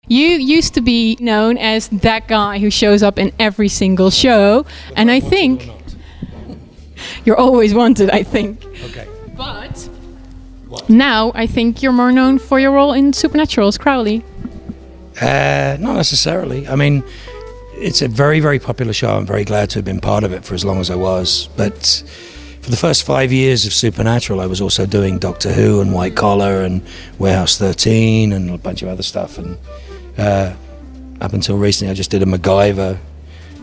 You used to be known as that guy who shows up in every single show, and I think you're always wanted, I think. Okay. But now I think you're more known for your role in Supernatural as Crowley. Not necessarily. I mean, it's a very, very popular show. I'm very glad to have been part of it for as long as I was. But for the first 5 years of Supernatural, I was also doing Doctor Who and White Collar and Warehouse 13 and a bunch of other stuff. And up until recently, I just did a MacGyver.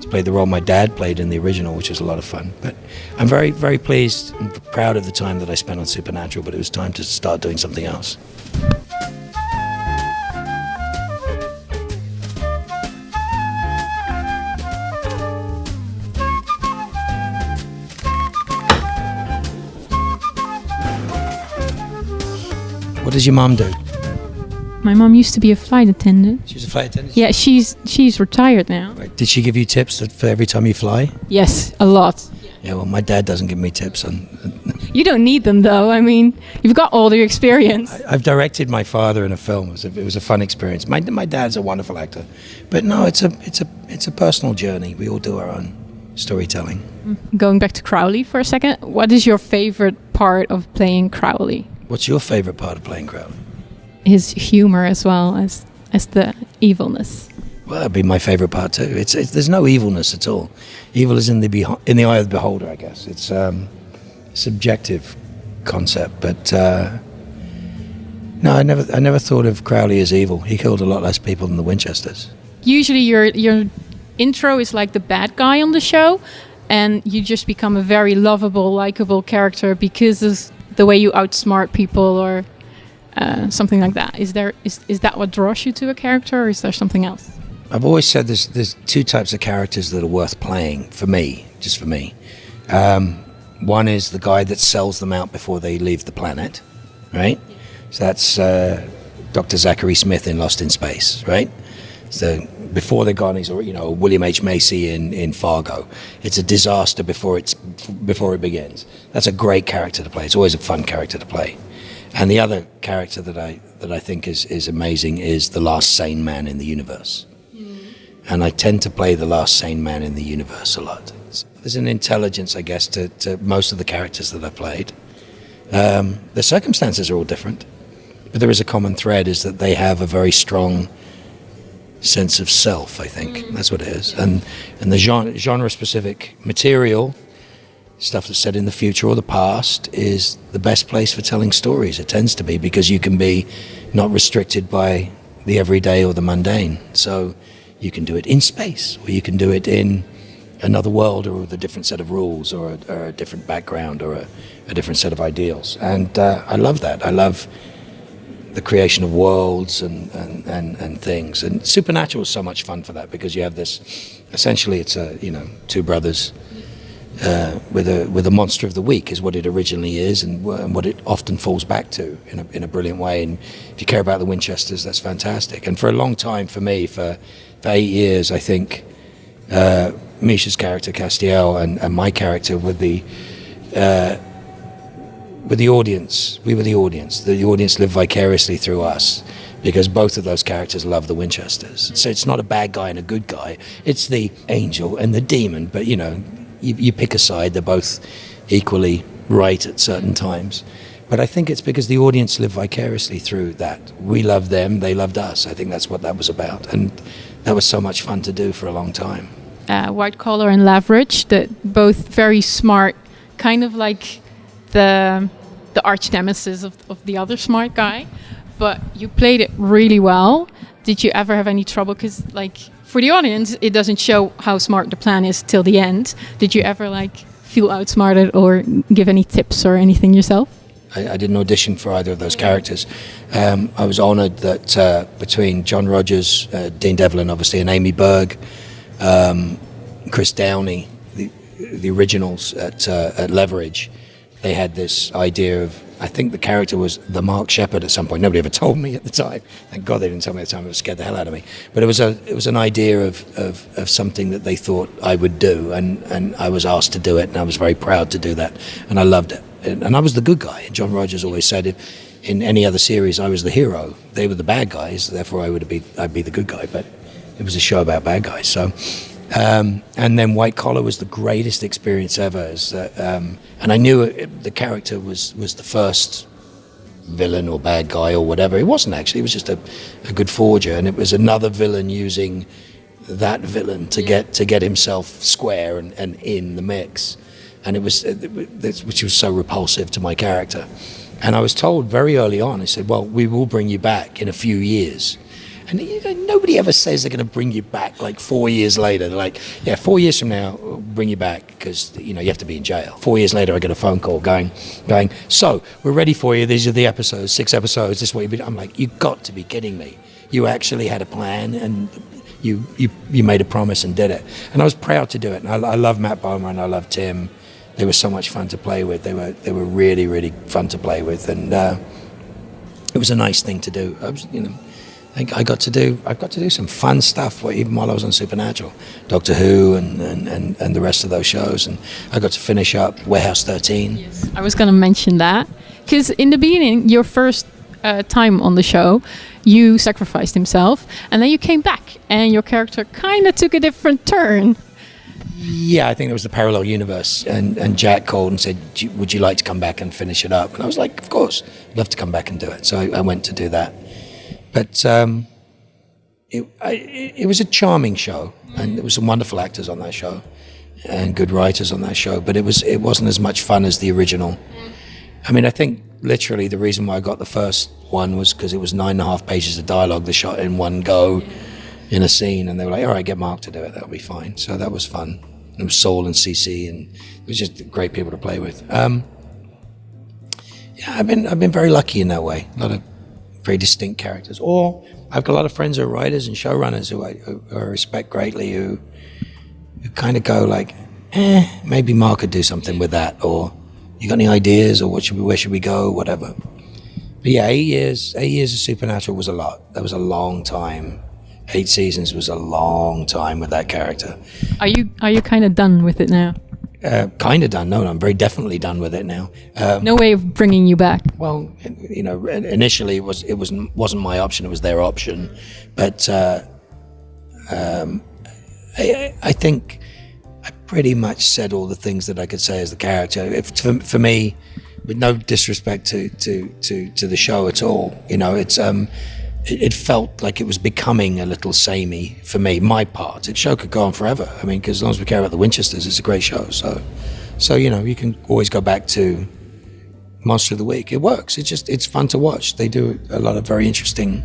To play the role my dad played in the original, which was a lot of fun. But I'm very, very pleased and proud of the time that I spent on Supernatural, but it was time to start doing something else. What does your mom do? My mom used to be a flight attendant. She was a flight attendant? Yeah, she's retired now. Right. Did she give you tips for every time you fly? Yes, a lot. Yeah, well, my dad doesn't give me tips on... You don't need them, though. I mean, you've got all the experience. I've directed my father in a film. It was a fun experience. My dad's a wonderful actor. But no, it's a personal journey. We all do our own storytelling. Going back to Crowley for a second, what is your favorite part of playing Crowley? What's your favorite part of playing Crowley? His humor as well as the evilness. Well, that'd be my favorite part too. There's no evilness at all. Evil is in the eye of the beholder, I guess. It's subjective concept, but no, I never thought of Crowley as evil. He killed a lot less people than the Winchesters. Usually, your intro is like the bad guy on the show, and you just become a very lovable, likable character because of the way you outsmart people or something like that. Is that what draws you to a character, or is there something else? I've always said there's two types of characters that are worth playing for me, just for me. One is the guy that sells them out before they leave the planet, right? So that's Dr. Zachary Smith in Lost in Space, right? So before they're gone, he's William H. Macy in Fargo. It's a disaster before it begins. That's a great character to play. It's always a fun character to play. And the other character that I think is amazing is the last sane man in the universe. And I tend to play the last sane man in the universe a lot. There's an intelligence, I guess, to most of the characters that I've played. The circumstances are all different, but there is a common thread, is that they have a very strong sense of self, I think. That's what it is. And the genre-specific material, stuff that's set in the future or the past, is the best place for telling stories. It tends to be, because you can be not restricted by the everyday or the mundane. So you can do it in space, or you can do it in another world, or with a different set of rules, or a different background, or a different set of ideals. And I love that. I love the creation of worlds and things. And Supernatural is so much fun for that, because you have this, essentially it's two brothers with a monster of the week is what it originally is, and what it often falls back to in a brilliant way. And if you care about the Winchesters, that's fantastic. And for a long time, for me, for 8 years, I think Misha's character Castiel and my character were the audience. We were the audience. The audience lived vicariously through us, because both of those characters love the Winchesters. So it's not a bad guy and a good guy. It's the angel and the demon. But you pick a side. They're both equally right at certain times. But I think it's because the audience lived vicariously through that. We loved them, they loved us. I think that's what that was about. And that was so much fun to do for a long time. White Collar and Leverage, both very smart, kind of like the arch nemesis of the other smart guy. But you played it really well. Did you ever have any trouble? Because for the audience, it doesn't show how smart the plan is till the end. Did you ever feel outsmarted or give any tips or anything yourself? I didn't audition for either of those characters. I was honoured that between John Rogers, Dean Devlin, obviously, and Amy Berg, Chris Downey, the originals at Leverage, they had this idea of, I think the character was the Mark Sheppard at some point. Nobody ever told me at the time. Thank God they didn't tell me at the time. It scared the hell out of me. But it was an idea of something that they thought I would do, and I was asked to do it, and I was very proud to do that, and I loved it. And I was the good guy. And John Rogers always said, in any other series, I was the hero. They were the bad guys, therefore I'd be the good guy. But it was a show about bad guys. So, and then White Collar was the greatest experience ever. And I knew the character was the first villain or bad guy or whatever. It wasn't actually. It was just a good forger, and it was another villain using that villain to get himself square and in the mix. And which was so repulsive to my character. And I was told very early on, I said, well, we will bring you back in a few years. And nobody ever says they're going to bring you back like 4 years later. They're like, yeah, 4 years from now, we'll bring you back because, you have to be in jail. 4 years later, I get a phone call going, so we're ready for you. These are the episodes, 6 episodes. This is what you've been. I'm like, you got to be kidding me. You actually had a plan and you made a promise and did it. And I was proud to do it. And I love Matt Bomer and I love Tim. They were so much fun to play with. They were really, really fun to play with. And it was a nice thing to do. I got to do some fun stuff even while I was on Supernatural, Doctor Who and the rest of those shows, and I got to finish up Warehouse 13. Yes, I was going to mention that because in the beginning, your first time on the show, you sacrificed himself, and then you came back, and your character kind of took a different turn. Yeah, I think it was the parallel universe, and Jack called and said, "Would you like to come back and finish it up?" And I was like, "Of course, I'd love to come back and do it." So I went to do that. But it was a charming show, and there were some wonderful actors on that show, and good writers on that show. But it wasn't as much fun as the original. I mean, I think literally the reason why I got the first one was because it was 9.5 pages of dialogue they shot in one go in a scene, and they were like, "All right, get Mark to do it. That'll be fine." So that was fun. It was Saul and CC, and it was just great people to play with. Yeah, I've been very lucky in that way. A lot of very distinct characters. Or I've got a lot of friends who are writers and showrunners who I respect greatly, who kind of go like, maybe Mark could do something with that, or you got any ideas, or where should we go, whatever. But yeah, 8 years of Supernatural was a lot. That was a long time. 8 seasons was a long time with that character. Are you kind of done with it now? Kind of done. No, I'm very definitely done with it now. No way of bringing you back. Well, initially it wasn't my option. It was their option, but I think I pretty much said all the things that I could say as the character. For me, with no disrespect to the show at all, it felt like it was becoming a little samey for me, my part. The show could go on forever. I mean, because as long as we care about the Winchesters, it's a great show. So you can always go back to Monster of the Week. It works. It's fun to watch. They do a lot of very interesting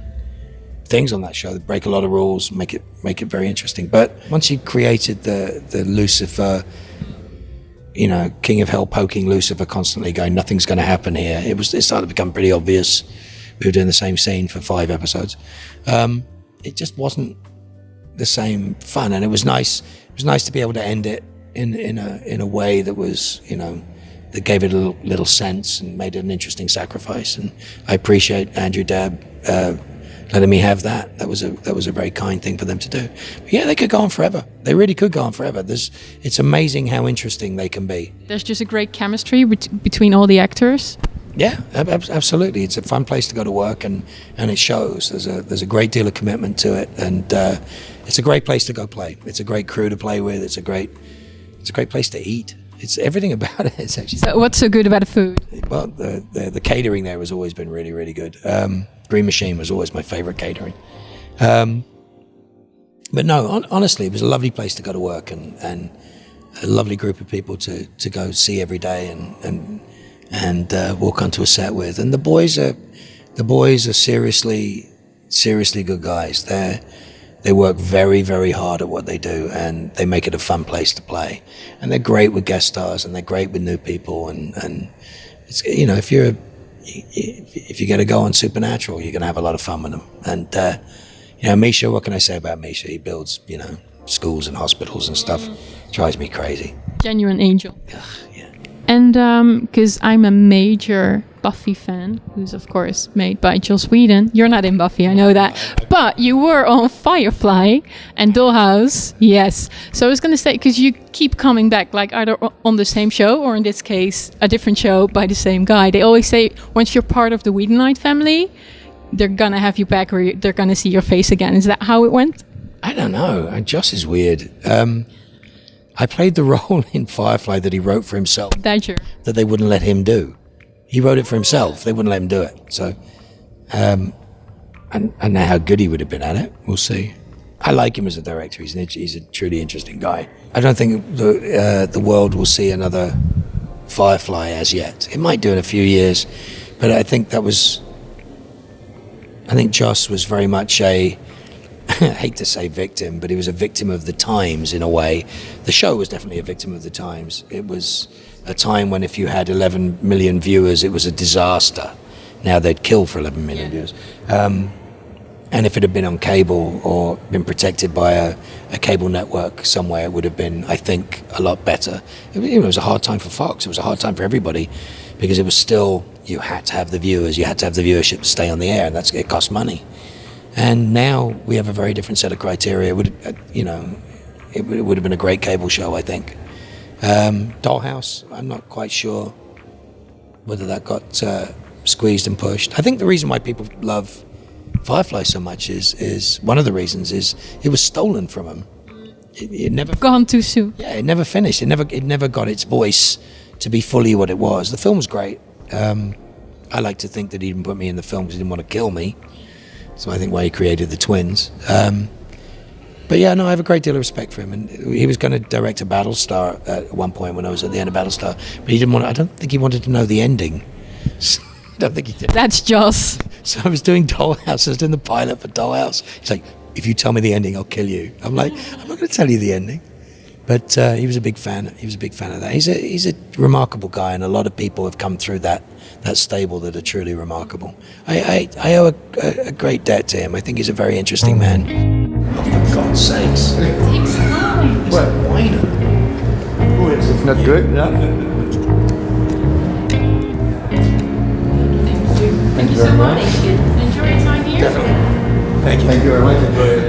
things on that show. They break a lot of rules, make it very interesting. But once you created the Lucifer, King of Hell poking Lucifer constantly going, nothing's going to happen here. It started to become pretty obvious. We were doing the same scene for 5 episodes. It just wasn't the same fun, and it was nice. It was nice to be able to end it in a way that was, that gave it a little sense and made it an interesting sacrifice. And I appreciate Andrew Dabb letting me have that. That was a very kind thing for them to do. But yeah, they could go on forever. They really could go on forever. It's amazing how interesting they can be. There's just a great chemistry between all the actors. Yeah, absolutely. It's a fun place to go to work, and it shows. There's a great deal of commitment to it, and it's a great place to go play. It's a great crew to play with. It's a great place to eat. It's everything about it. It's actually. So what's so good about the food? Well, the catering there has always been really, really good. Green Machine was always my favorite catering. But no, honestly, it was a lovely place to go to work, and a lovely group of people to go see every day and walk onto a set with. And the boys are seriously good guys. They work very, very hard at what they do, and they make it a fun place to play. And they're great with guest stars, and they're great with new people. And it's, if you get to go on Supernatural, you're going to have a lot of fun with them. And Misha, what can I say about Misha? He builds, schools and hospitals and stuff. Drives me crazy. Genuine angel. Ugh, yeah. And because I'm a major Buffy fan, who's of course made by Joss Whedon. You're not in Buffy, I know that. But you were on Firefly and Dollhouse. Yes. So I was going to say, because you keep coming back, like either on the same show or in this case, a different show by the same guy. They always say once you're part of the Whedonite family, they're going to have you back or they're going to see your face again. Is that how it went? I don't know. Joss is weird. I played the role in Firefly that he wrote for himself. That they wouldn't let him do. He wrote it for himself. They wouldn't let him do it. So, I don't know how good he would have been at it. We'll see. I like him as a director. He's a truly interesting guy. I don't think the world will see another Firefly as yet. It might do in a few years, but I think Joss was very much I hate to say victim, but he was a victim of the times in a way. The show was definitely a victim of the times. It was a time when if you had 11 million viewers, it was a disaster. Now they'd kill for 11 million viewers. And if it had been on cable or been protected by a cable network somewhere, it would have been, I think, a lot better. It was a hard time for Fox. It was a hard time for everybody because it was still, you had to have the viewers, you had to have the viewership to stay on the air, and it cost money. And now we have a very different set of criteria. It would have been a great cable show, I think. Dollhouse, I'm not quite sure whether that got squeezed and pushed. I think the reason why people love Firefly so much is one of the reasons is it was stolen from them. It never gone too soon. Yeah, it never finished. It never got its voice to be fully what it was. The film was great. I like to think that he didn't put me in the film because he didn't want to kill me. So I think why he created the twins. But yeah, no, I have a great deal of respect for him. And he was going to direct a Battlestar at one point when I was at the end of Battlestar, but he didn't want. I don't think he wanted to know the ending. I don't think he did. That's Joss. So I was doing Dollhouse. I was doing the pilot for Dollhouse. He's like, "If you tell me the ending, I'll kill you." I'm like, "I'm not going to tell you the ending." But he was a big fan. He was a big fan of that. He's a remarkable guy, and a lot of people have come through that stable that are truly remarkable. I owe a great debt to him. I think he's a very interesting man. Oh, for God's sakes! It takes time. What wine? Oh, it's not good, yeah. Thank you so much. Enjoy your time here. Definitely. Thank you very much. Enjoy it.